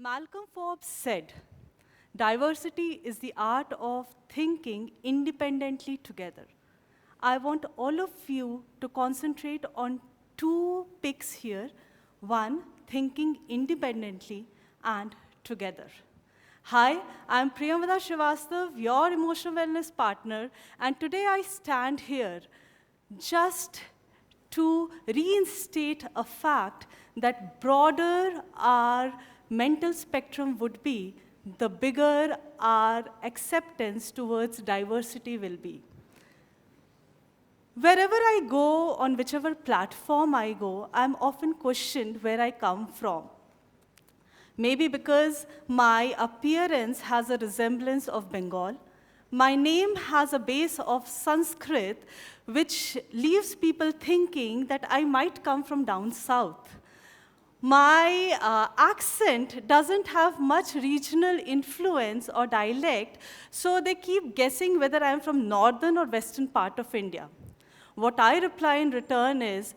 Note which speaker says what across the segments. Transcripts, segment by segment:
Speaker 1: Malcolm Forbes said, diversity is the art of thinking independently together. I want all of you to concentrate on two picks here. One, thinking independently, and together. Hi, I'm Priyamvada Srivastava, your emotional wellness partner, and today I stand here just to reinstate a fact that broader our mental spectrum would be, the bigger our acceptance towards diversity will be. Wherever I go, on whichever platform I go, I'm often questioned where I come from. Maybe because my appearance has a resemblance of Bengal. My name has a base of Sanskrit, which leaves people thinking that I might come from down south. My accent doesn't have much regional influence or dialect, so they keep guessing whether I'm from northern or western part of India. What I reply in return is,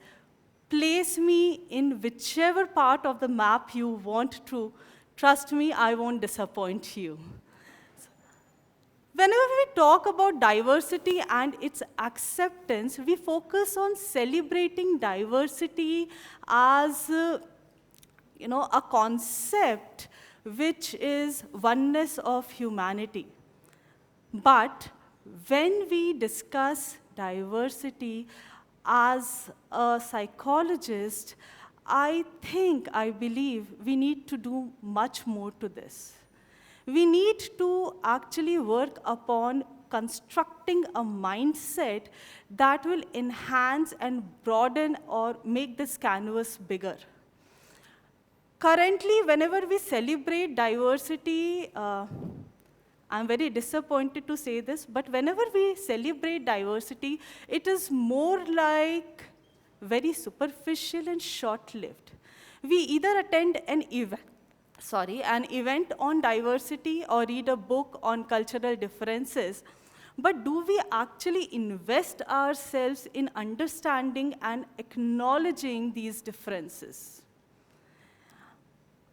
Speaker 1: place me in whichever part of the map you want to. Trust me, I won't disappoint you. Whenever we talk about diversity and its acceptance, we focus on celebrating diversity as a concept which is oneness of humanity. But when we discuss diversity as a psychologist, I believe we need to do much more to this. We need to actually work upon constructing a mindset that will enhance and broaden or make this canvas bigger. Currently, whenever we celebrate diversity, I'm very disappointed to say this, but whenever we celebrate diversity, it is more like very superficial and short-lived. We either attend an event on diversity or read a book on cultural differences, but do we actually invest ourselves in understanding and acknowledging these differences?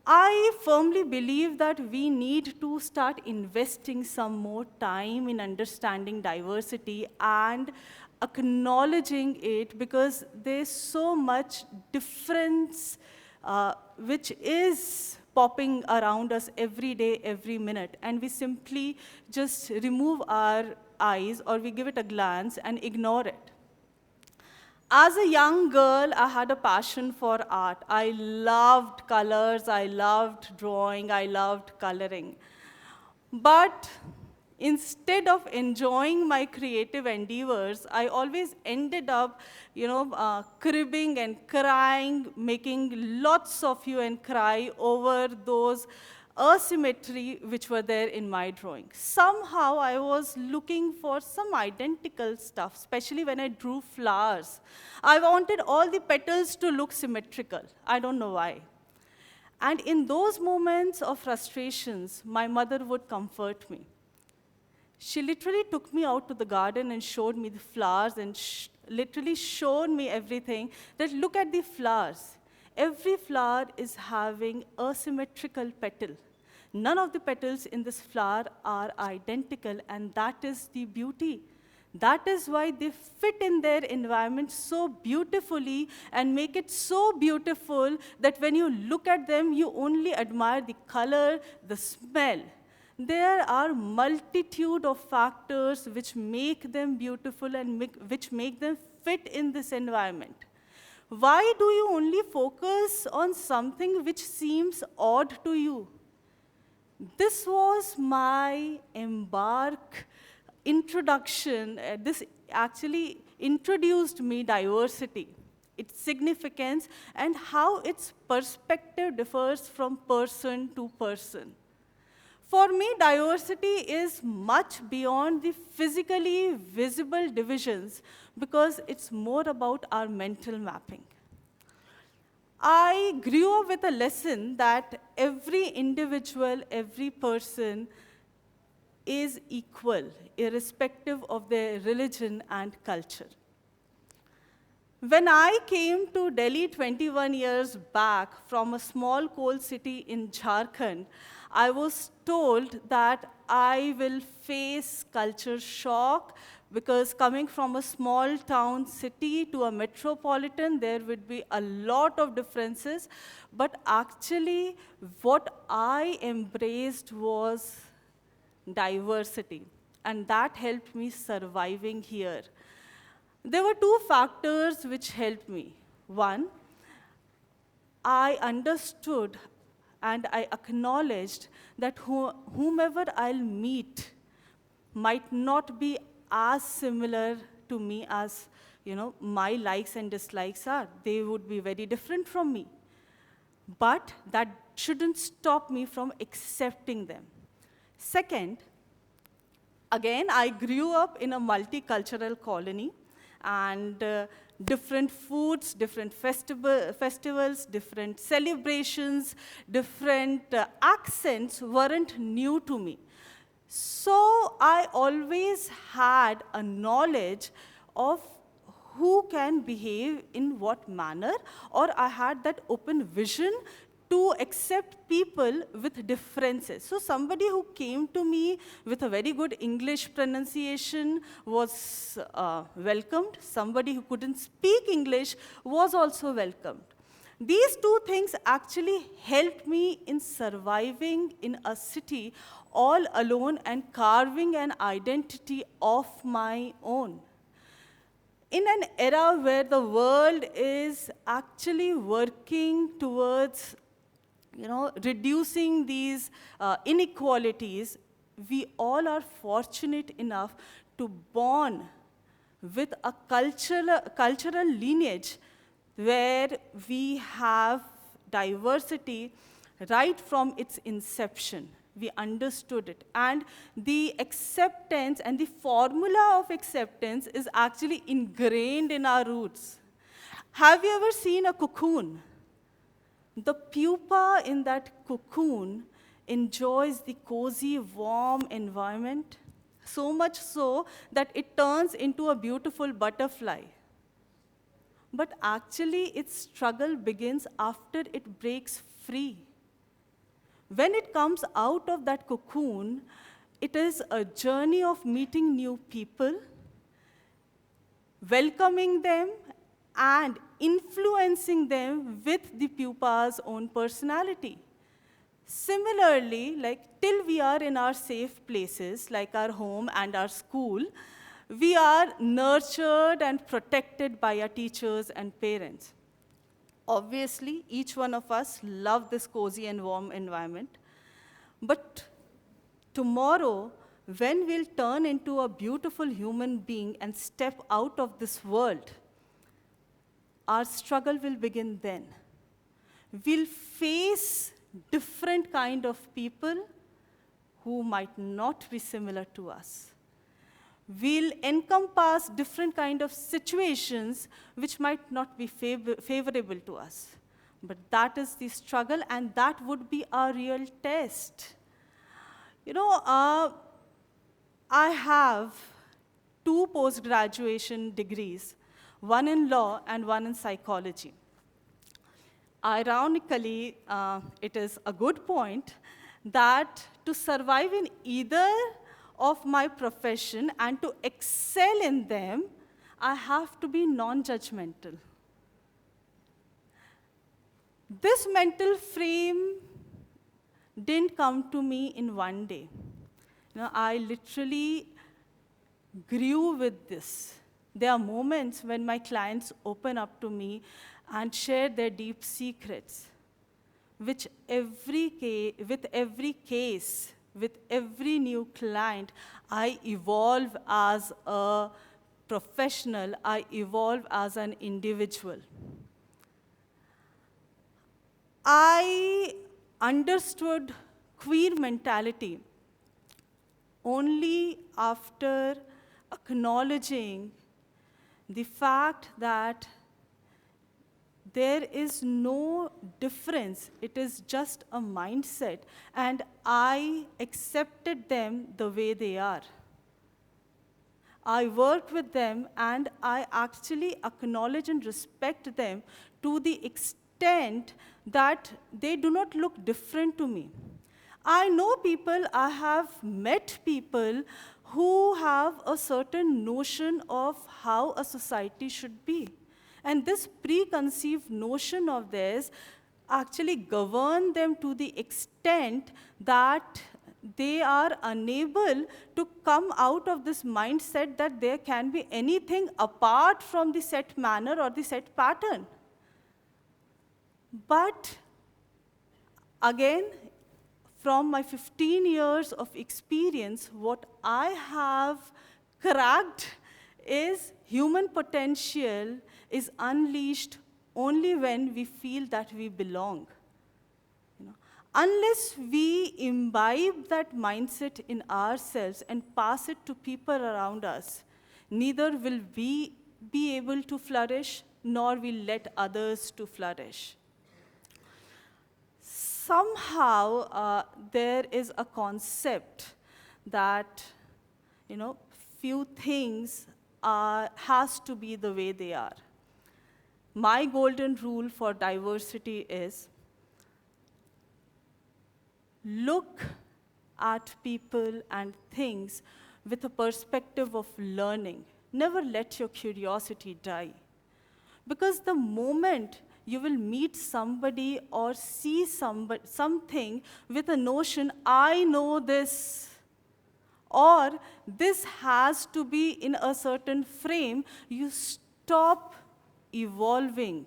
Speaker 1: I firmly believe that we need to start investing some more time in understanding diversity and acknowledging it, because there's so much difference which is popping around us every day, every minute, and we simply just remove our eyes or we give it a glance and ignore it. As a young girl, I had a passion for art. I loved colors, I loved drawing, I loved coloring. But instead of enjoying my creative endeavors, I always ended up, cribbing and crying, making lots of you and cry over those asymmetry which were there in my drawing. Somehow I was looking for some identical stuff, especially when I drew flowers. I wanted all the petals to look symmetrical. I don't know why. And in those moments of frustrations, my mother would comfort me. She literally took me out to the garden and showed me the flowers and literally showed me everything, that look at the flowers. Every flower is having a symmetrical petal. None of the petals in this flower are identical, and that is the beauty. That is why they fit in their environment so beautifully and make it so beautiful that when you look at them, you only admire the color, the smell. There are multitude of factors which make them beautiful and which make them fit in this environment. Why do you only focus on something which seems odd to you? This was my introduction. This actually introduced me diversity, its significance, and how its perspective differs from person to person. For me, diversity is much beyond the physically visible divisions, because it's more about our mental mapping. I grew up with a lesson that every individual, every person is equal, irrespective of their religion and culture. When I came to Delhi 21 years back from a small coal city in Jharkhand, I was told that I will face culture shock because coming from a small town city to a metropolitan, there would be a lot of differences. But actually, what I embraced was diversity, and that helped me surviving here. There were two factors which helped me. One, I understood and I acknowledged that whomever I'll meet might not be as similar to me as my likes and dislikes are. They would be very different from me. But that shouldn't stop me from accepting them. Second, again, I grew up in a multicultural colony, and different foods, different festivals, different celebrations, different accents weren't new to me. So I always had a knowledge of who can behave in what manner, or I had that open vision to accept people with differences. So somebody who came to me with a very good English pronunciation was welcomed. Somebody who couldn't speak English was also welcomed. These two things actually helped me in surviving in a city all alone and carving an identity of my own. In an era where the world is actually working towards reducing these inequalities, we all are fortunate enough to born with a cultural lineage where we have diversity right from its inception. We understood it. And the acceptance and the formula of acceptance is actually ingrained in our roots. Have you ever seen a cocoon? The pupa in that cocoon enjoys the cozy, warm environment, so much so that it turns into a beautiful butterfly. But actually, its struggle begins after it breaks free. When it comes out of that cocoon, it is a journey of meeting new people, welcoming them, and influencing them with the pupa's own personality. Similarly, till we are in our safe places, like our home and our school, we are nurtured and protected by our teachers and parents. Obviously, each one of us love this cozy and warm environment. But tomorrow, when we'll turn into a beautiful human being and step out of this world, our struggle will begin then. We'll face different kind of people who might not be similar to us. We'll encompass different kind of situations which might not be favorable to us. But that is the struggle, and that would be our real test. I have 2 post-graduation degrees, one in law and one in psychology. Ironically, it is a good point that to survive in either of my profession and to excel in them, I have to be non-judgmental. This mental frame didn't come to me in one day. I literally grew with this. There are moments when my clients open up to me and share their deep secrets, with every case, with every new client, I evolve as a professional, I evolve as an individual. I understood queer mentality only after acknowledging the fact that there is no difference. It is just a mindset, and I accepted them the way they are. I work with them, and I actually acknowledge and respect them to the extent that they do not look different to me. I know people, I have met people who have a certain notion of how a society should be. And this preconceived notion of theirs actually govern them to the extent that they are unable to come out of this mindset that there can be anything apart from the set manner or the set pattern. But again, from my 15 years of experience, what I have cracked is human potential is unleashed only when we feel that we belong. Unless we imbibe that mindset in ourselves and pass it to people around us, neither will we be able to flourish, nor will let others to flourish. Somehow, there is a concept that, few things has to be the way they are. My golden rule for diversity is, look at people and things with a perspective of learning. Never let your curiosity die. Because the moment you will meet somebody or see something with a notion, I know this, or this has to be in a certain frame, you stop evolving.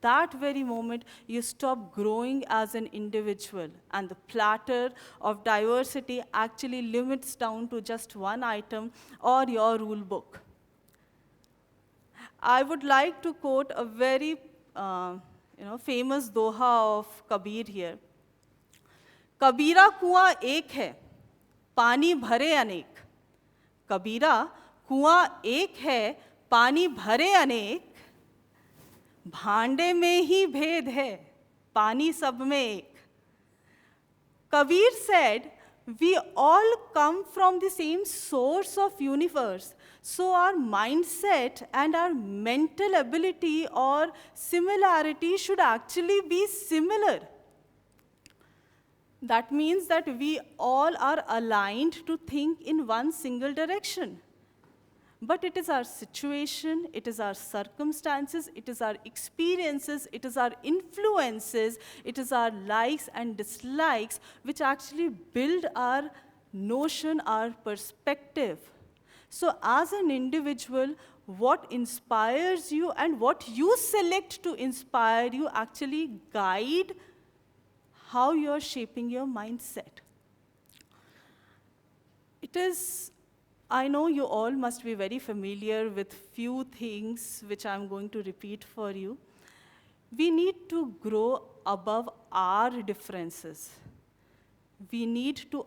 Speaker 1: That very moment, you stop growing as an individual, and the platter of diversity actually limits down to just one item or your rule book. I would like to quote a very famous doha of Kabir here. कबीरा कुआं एक है, पानी भरे अनेक. कबीरा कुआं एक है, पानी भरे अनेक. भांडे में ही भेद है, पानी सब में एक. Kabir said, we all come from the same source of universe. So our mindset and our mental ability or similarity should actually be similar. That means that we all are aligned to think in one single direction. But it is our situation, it is our circumstances, it is our experiences, it is our influences, it is our likes and dislikes which actually build our notion, our perspective. So as an individual, what inspires you and what you select to inspire you actually guide how you're shaping your mindset. It is, I know you all must be very familiar with few things which I'm going to repeat for you. We need to grow above our differences. We need to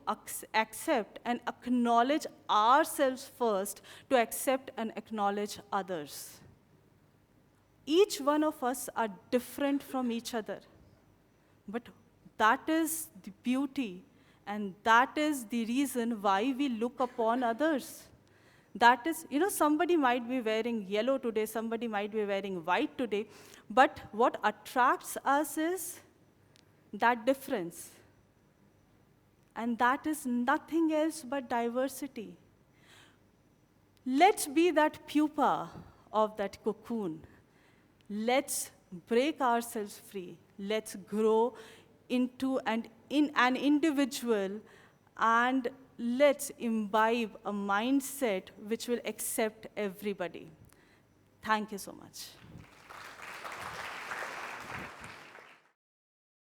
Speaker 1: accept and acknowledge ourselves first to accept and acknowledge others. Each one of us are different from each other. But that is the beauty, and that is the reason why we look upon others. That is, somebody might be wearing yellow today, somebody might be wearing white today, but what attracts us is that difference. And that is nothing else but diversity. Let's be that pupa of that cocoon. Let's break ourselves free. Let's grow into an individual, and let's imbibe a mindset which will accept everybody. Thank you so much.